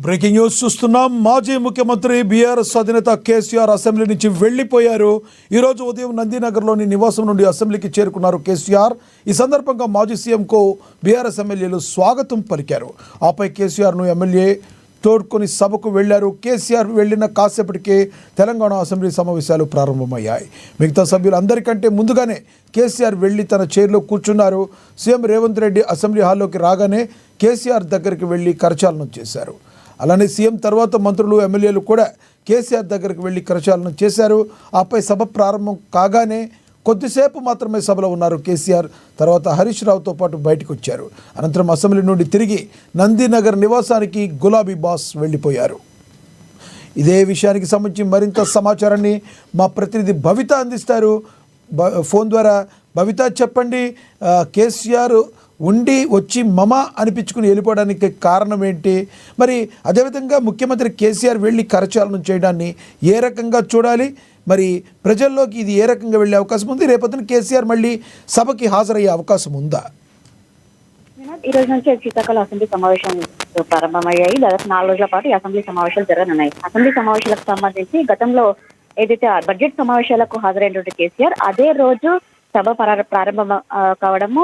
Breaking news చూస్తున్నాం. మాజీ ముఖ్యమంత్రి బీఆర్ఎస్ అధినేత కేసీఆర్ అసెంబ్లీ నుంచి వెళ్లిపోయారు. ఈరోజు ఉదయం నందినగర్లోని నివాసం నుండి అసెంబ్లీకి చేరుకున్నారు కేసీఆర్. ఈ సందర్భంగా మాజీ సీఎంకు బీఆర్ఎస్ ఎమ్మెల్యేలు స్వాగతం పలికారు. ఆపై కేసీఆర్ను ఎమ్మెల్యే తోడ్కొని సభకు వెళ్లారు. కేసీఆర్ వెళ్లిన కాసేపటికే తెలంగాణ అసెంబ్లీ సమావేశాలు ప్రారంభమయ్యాయి. మిగతా సభ్యులు అందరికంటే ముందుగానే కేసీఆర్ వెళ్లి తన చైర్లో కూర్చున్నారు. సీఎం రేవంత్ రెడ్డి అసెంబ్లీ హాల్లోకి రాగానే కేసీఆర్ దగ్గరికి వెళ్లి కరచాలనం చేశారు. అలానే సీఎం తర్వాత మంత్రులు ఎమ్మెల్యేలు కూడా కేసీఆర్ దగ్గరికి వెళ్లి కరచాలనం చేశారు. ఆపై సభ ప్రారంభం కాగానే కొద్దిసేపు మాత్రమే సభలో ఉన్నారు కేసీఆర్. తర్వాత హరీష్ రావుతో పాటు బయటకు వచ్చారు. అనంతరం అసెంబ్లీ నుండి తిరిగి నందినగర్ నివాసానికి గులాబీ బాస్ వెళ్ళిపోయారు. ఇదే విషయానికి సంబంధించి మరింత సమాచారాన్ని మా ప్రతినిధి భవిత అందిస్తారు ఫోన్ ద్వారా. భవిత, చెప్పండి, కేసీఆర్ ఉండి వచ్చి మమ అనిపించుకుని వెళ్ళిపోవడానికి కారణం ఏంటి? మరి అదేవిధంగా ముఖ్యమంత్రి కేసీఆర్ వెళ్ళి కరచాలనం చేయడాన్ని ఏ రకంగా చూడాలి? మరి ప్రజల్లోకి ఇది ఏ రకంగా వెళ్ళే అవకాశం ఉంది? రేపొద్దున కేసీఆర్ మళ్ళీ సభకి హాజరయ్యే అవకాశం ఉందా? ఈ రోజు నుంచి శీతాకాల అసెంబ్లీ సమావేశాలు ప్రారంభమయ్యాయి. దాదాపు 4 రోజుల పాటు ఈ అసెంబ్లీ సమావేశాలు జరగనున్నాయి. అసెంబ్లీ సమావేశాలకు సంబంధించి గతంలో ఏదైతే బడ్జెట్ సమావేశాలకు హాజరైనటువంటి కేసీఆర్ అదే రోజు సభ ప్రారంభం కావడము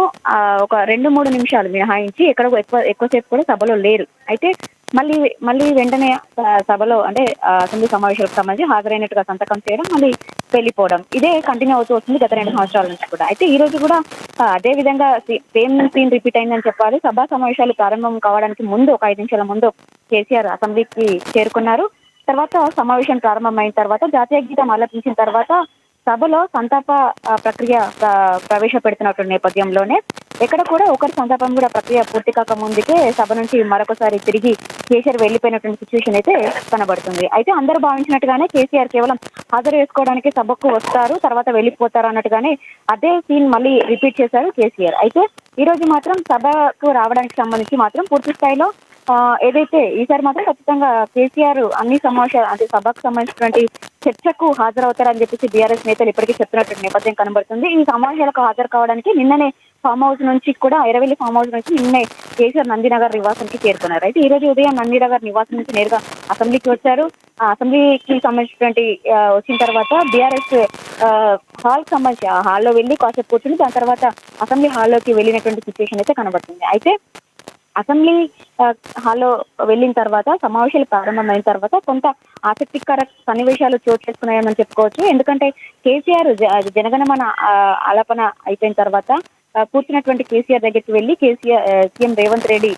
ఒక 2-3 నిమిషాలు మినహాయించి ఎక్కువసేపు కూడా సభలో లేరు. అయితే మళ్ళీ వెంటనే సభలో అంటే అసెంబ్లీ సమావేశాలకు సంబంధించి హాజరైనట్టుగా సంతకం చేయడం, మళ్ళీ వెళ్ళిపోవడం, ఇదే కంటిన్యూ అవుతూ వస్తుంది గత 2 సంవత్సరాల నుంచి కూడా. అయితే ఈ రోజు కూడా అదే విధంగా సేమ్ సీన్ రిపీట్ అయిందని చెప్పాలి. సభా సమావేశాలు ప్రారంభం కావడానికి ముందు ఒక 5 నిమిషాల ముందు కేసీఆర్ అసెంబ్లీకి చేరుకున్నారు. తర్వాత సమావేశం ప్రారంభమైన తర్వాత జాతీయ గీతం ఆలపించిన తర్వాత సభలో సంతాప ప్రక్రియ ప్రవేశపెడుతున్నటువంటి నేపథ్యంలోనే ఎక్కడ కూడా ఒకరి సంతాపం కూడా ప్రక్రియ పూర్తి కాక ముందుకే సభ నుంచి మరొకసారి తిరిగి కేసీఆర్ వెళ్లిపోయినటువంటి సిచ్యువేషన్ అయితే కనబడుతుంది. అయితే అందరూ భావించినట్టుగానే కేసీఆర్ కేవలం హాజరు చేసుకోవడానికి సభకు వస్తారు, తర్వాత వెళ్ళిపోతారు అన్నట్టుగానే అదే సీన్ మళ్ళీ రిపీట్ చేశారు కేసీఆర్. అయితే ఈ రోజు మాత్రం సభకు రావడానికి సంబంధించి మాత్రం పూర్తి స్థాయిలో ఏదైతే ఈసారి మాత్రం ఖచ్చితంగా కేసీఆర్ అన్ని సమావేశాలు అంటే సభకు సంబంధించినటువంటి చర్చకు హాజరవుతారని చెప్పేసి బీఆర్ఎస్ నేతలు ఇప్పటికీ చెప్తున్నటువంటి నేపథ్యం కనబడుతుంది. ఈ సమావేశాలకు హాజరు కావడానికి నిన్ననే ఫామ్ హౌస్ నుంచి కూడా ఎర్రవెల్లి ఫామ్ హౌస్ నుంచి నిన్నే కేసీఆర్ నందినగర్ నివాసానికి చేరుకున్నారు. అయితే ఈ రోజు ఉదయం నందినగర్ నివాసం నుంచి నేరుగా అసెంబ్లీకి వచ్చారు. అసెంబ్లీకి సంబంధించినటువంటి వచ్చిన తర్వాత బీఆర్ఎస్ హాల్ కి సంబంధించి ఆ హాల్లో వెళ్ళి కాసేపు కూర్చుని దాని తర్వాత అసెంబ్లీ హాల్లోకి వెళ్ళినటువంటి సిచ్యువేషన్ అయితే కనబడుతుంది. అయితే అసెంబ్లీ హాల్లో వెళ్ళిన తర్వాత సమావేశాలు ప్రారంభమైన తర్వాత కొంత ఆసక్తికర సన్నివేశాలు చోటు చేసుకున్నాయని చెప్పుకోవచ్చు. ఎందుకంటే కేసీఆర్ జనగణమన ఆలాపన అయిపోయిన తర్వాత కూర్చున్నటువంటి కేసీఆర్ దగ్గరికి వెళ్ళి సీఎం రేవంత్ రెడ్డి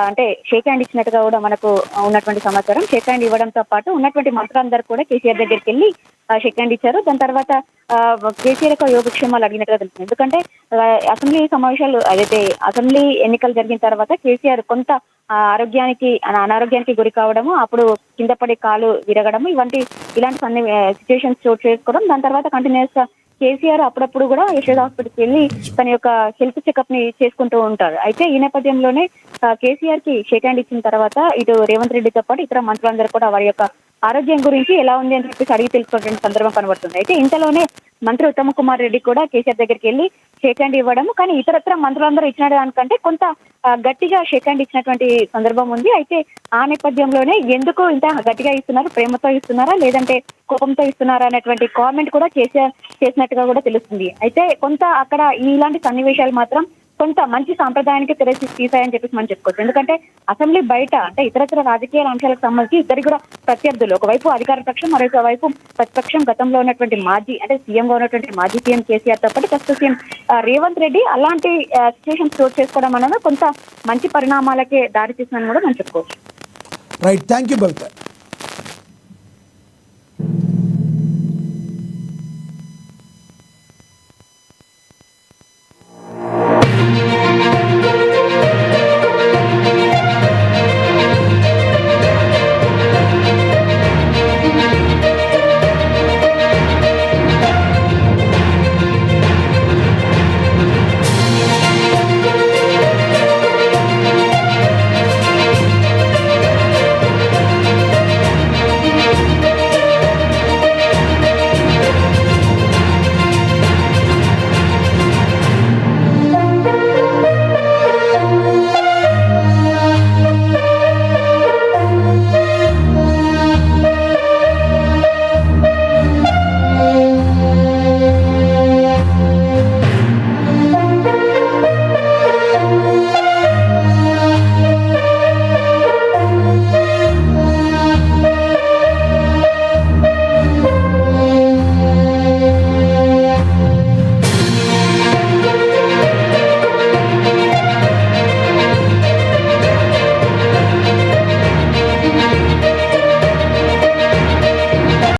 అంటే షేక్ హ్యాండ్ ఇచ్చినట్టుగా కూడా మనకు ఉన్నటువంటి సమాచారం. షేక్ హ్యాండ్ ఇవ్వడంతో పాటు ఉన్నటువంటి మంత్రులందరూ కూడా కేసీఆర్ దగ్గరికి వెళ్ళి షేక్ హ్యాండ్ ఇచ్చారు. దాని తర్వాత కేసీఆర్ యొక్క యోగక్షేమాలు అడిగినట్టుగా తెలుస్తుంది. ఎందుకంటే అసెంబ్లీ సమావేశాలు అదైతే అసెంబ్లీ ఎన్నికలు జరిగిన తర్వాత కేసీఆర్ కొంత అనారోగ్యానికి గురి కావడము, అప్పుడు కింద పడి కాలు విరగడము, ఇలాంటి సిచ్యువేషన్స్ చోటు చేసుకోవడం. దాని తర్వాత కంటిన్యూస్ గా కేసీఆర్ అప్పుడప్పుడు కూడా యశోద హాస్పిటల్కి వెళ్ళి తన యొక్క హెల్త్ చెకప్ ని చేసుకుంటూ ఉంటారు. అయితే ఈ నేపథ్యంలోనే కేసీఆర్ కి షేక్ హ్యాండ్ ఇచ్చిన తర్వాత ఇటు రేవంత్ రెడ్డితో పాటు ఇతర మంత్రులందరూ కూడా వారి యొక్క ఆరోగ్యం గురించి ఎలా ఉంది అని చెప్పేసి అడిగి తెలుసుకునే సందర్భం కనబడుతుంది. అయితే ఇంతలోనే మంత్రి ఉత్తమ్ కుమార్ రెడ్డి కూడా కేసీఆర్ దగ్గరికి వెళ్ళి షేక్ హ్యాండ్ ఇవ్వడం, కానీ ఇతరత్ర మంత్రులందరూ ఇచ్చిన దానికంటే కొంత గట్టిగా షేక్ హ్యాండ్ ఇచ్చినటువంటి సందర్భం ఉంది. అయితే ఆ నేపథ్యంలోనే ఎందుకు ఇంత గట్టిగా ఇస్తున్నారు, ప్రేమతో ఇస్తున్నారా లేదంటే కోపంతో ఇస్తున్నారా అనేటువంటి కామెంట్ కూడా కేసీఆర్ చేసినట్టుగా కూడా తెలుస్తుంది. అయితే కొంత అక్కడ ఇలాంటి సన్నివేశాలు మాత్రం కొంత మంచి సాంప్రదాయానికి తీసాయని చెప్పేసి మనం చెప్పుకోవచ్చు. ఎందుకంటే అసెంబ్లీ బయట అంటే ఇతరత్ర రాజకీయ అంశాలకు సంబంధించి ఇద్దరు కూడా ప్రత్యర్థులు, ఒకవైపు అధికార పక్షం, మరొక వైపు ప్రతిపక్షం, గతంలో ఉన్నటువంటి మాజీ అంటే సీఎంగా ఉన్నటువంటి మాజీ సీఎం కేసీఆర్ తో పాటు ప్రస్తుత సీఎం రేవంత్ రెడ్డి అలాంటి సిచ్యువేషన్ చోటు చేసుకోవడం అనేది కొంత మంచి పరిణామాలకే దారి తీసిందని కూడా మనం చెప్పుకోవచ్చు. Right, thank you Bhavitha.